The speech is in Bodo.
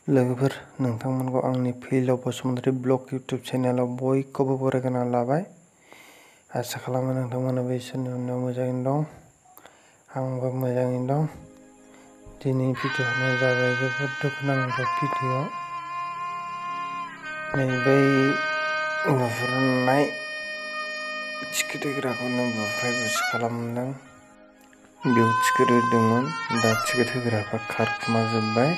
लोगोफोर नोंथांमोनखौ आंनि फैलाव बसुमतारी ब्लग इउटुब चेनेलाव बयखौबो बरायना लाबाय। आसा खालामो नोंथांमोनाबो इसोरनि अननायाव मोजाङैनो दं। आंबो मोजाङैनो दं। दिनै भिडिअ'आनो जाबाय जोबोद दुखुनांथाव भिडिअ'। नै बै बुहुरनाय टिकेट होग्राखौनो बुफाय बुसि खालामदों। बेयाव टिकेट होदोंमोन, दा टिकेट होग्राफ्रा खारखुमाजोब्बाय।